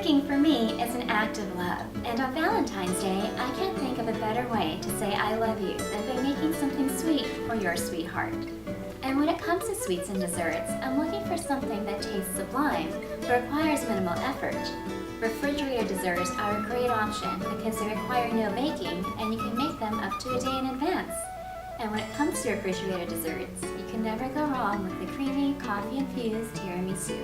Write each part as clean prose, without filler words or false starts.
Cooking for me is an act of love, and on Valentine's Day, I can't think of a better way to say I love you than by making something sweet for your sweetheart. And when it comes to sweets and desserts, I'm looking for something that tastes sublime but requires minimal effort. Refrigerated desserts are a great option because they require no baking and you can make them up to a day in advance. And when it comes to refrigerated desserts, you can never go wrong with the creamy, coffee-infused tiramisu.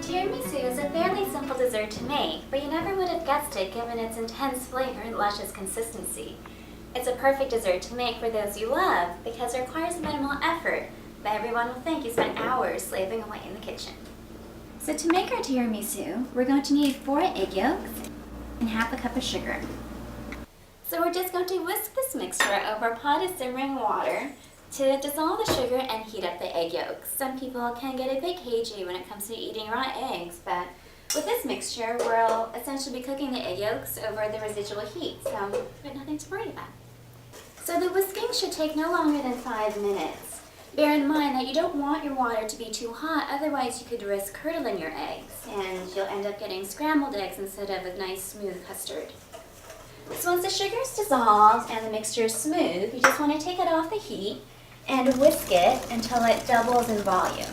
Tiramisu is a fairly simple dessert to make, but you never would have guessed it given its intense flavor and luscious consistency. It's a perfect dessert to make for those you love because it requires minimal effort, but everyone will think you spent hours slaving away in the kitchen. So to make our tiramisu, we're going to need 4 egg yolks and half a cup of sugar. So we're just going to whisk this mixture over a pot of simmering water to dissolve the sugar and heat up the egg yolks. Some people can get a bit cagey when it comes to eating raw eggs, but with this mixture, we'll essentially be cooking the egg yolks over the residual heat, so there's nothing to worry about. So the whisking should take no longer than 5 minutes. Bear in mind that you don't want your water to be too hot, otherwise you could risk curdling your eggs, and you'll end up getting scrambled eggs instead of a nice smooth custard. So once the sugar is dissolved and the mixture is smooth, you just want to take it off the heat and whisk it until it doubles in volume.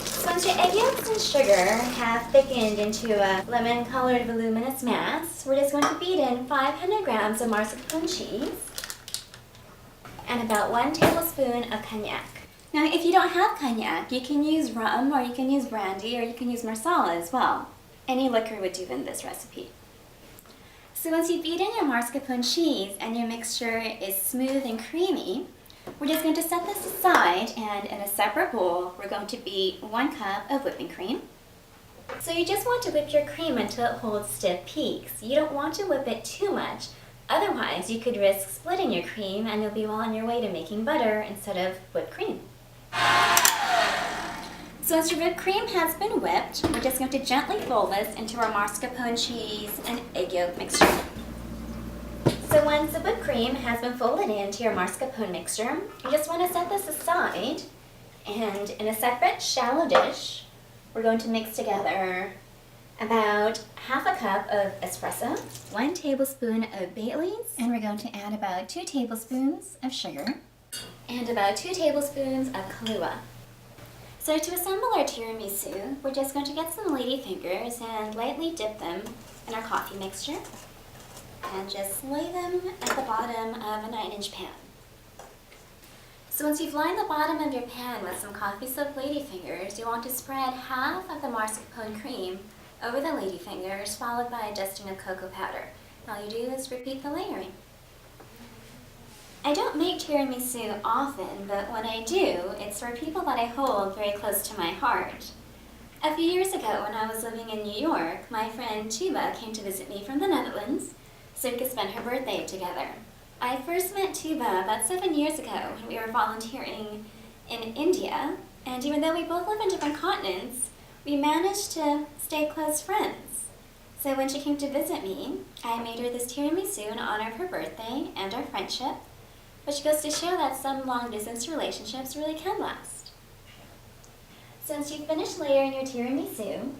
So once your egg yolks and sugar have thickened into a lemon-colored voluminous mass, we're just going to beat in 500 grams of mascarpone cheese and about 1 tablespoon of cognac. Now if you don't have cognac, you can use rum or you can use brandy or you can use marsala as well. Any liquor would do in this recipe. So once you've beaten your mascarpone cheese and your mixture is smooth and creamy, we're just going to set this aside, and in a separate bowl, we're going to beat 1 cup of whipping cream. So you just want to whip your cream until it holds stiff peaks. You don't want to whip it too much, otherwise you could risk splitting your cream and you'll be well on your way to making butter instead of whipped cream. So once your whipped cream has been whipped, we're just going to gently fold this into our mascarpone cheese and egg yolk mixture. So once the whipped cream has been folded into your mascarpone mixture, you just want to set this aside, and in a separate shallow dish, we're going to mix together about half a cup of espresso, 1 tablespoon of Bailey's, and we're going to add about 2 tablespoons of sugar, and about 2 tablespoons of Kahlua. So to assemble our tiramisu, we're just going to get some ladyfingers and lightly dip them in our coffee mixture and just lay them at the bottom of a 9-inch pan. So once you've lined the bottom of your pan with some coffee soaked ladyfingers, you want to spread half of the mascarpone cream over the ladyfingers, followed by a dusting of cocoa powder. All you do is repeat the layering. I don't make tiramisu often, but when I do, it's for people that I hold very close to my heart. A few years ago, when I was living in New York, my friend Tuba came to visit me from the Netherlands so we could spend her birthday together. I first met Tuba about 7 years ago when we were volunteering in India, and even though we both live in different continents, we managed to stay close friends. So when she came to visit me, I made her this tiramisu in honor of her birthday and our friendship, which goes to show that some long-distance relationships really can last. Since you've finished layering your tiramisu,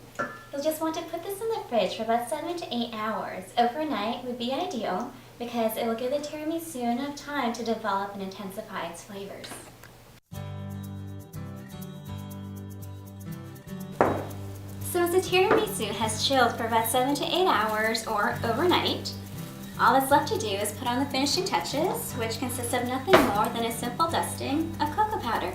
you'll just want to put this in the fridge for about 7 to 8 hours. Overnight would be ideal because it will give the tiramisu enough time to develop and intensify its flavors. So as the tiramisu has chilled for about 7 to 8 hours or overnight, all that's left to do is put on the finishing touches, which consists of nothing more than a simple dusting of cocoa powder.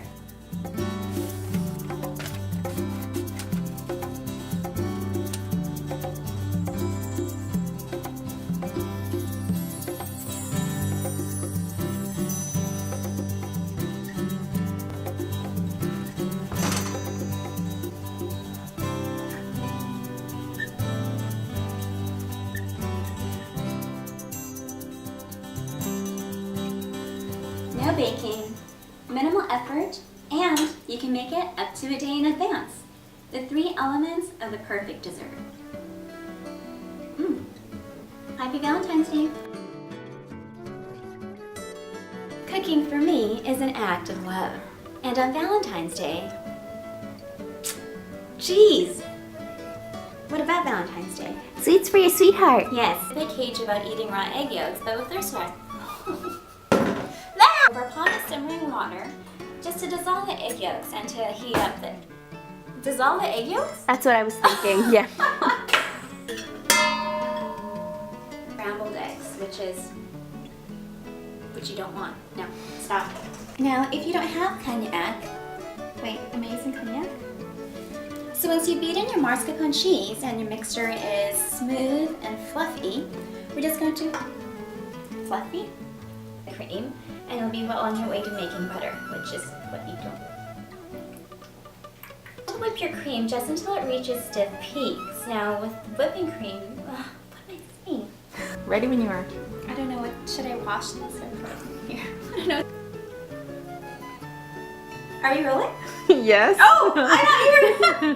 No baking, minimal effort, and you can make it up to a day in advance. The 3 elements of the perfect dessert. Happy Valentine's Day! Cooking for me is an act of love. And on Valentine's Day, geez, what about Valentine's Day? Sweets for your sweetheart. Yes, a big cage about eating raw egg yolks, but with thirst trap. Over a pot of simmering water, just to dissolve the egg yolks and to heat up the... Dissolve the egg yolks? That's what I was thinking, yeah. Scrambled eggs, which you don't want. No, stop. Now, if you don't have cognac, wait, am I using cognac? So once you beat in your mascarpone cheese and your mixture is smooth and fluffy, we're just going to fluffy the cream, and you'll be well on your way to making butter, which is what you don't. Whip your cream just until it reaches stiff peaks. Now with whipping cream, what am I saying? Ready when you are. I don't know, should I wash this or put it here? I don't know. Are we rolling? Yes. Oh, I thought you were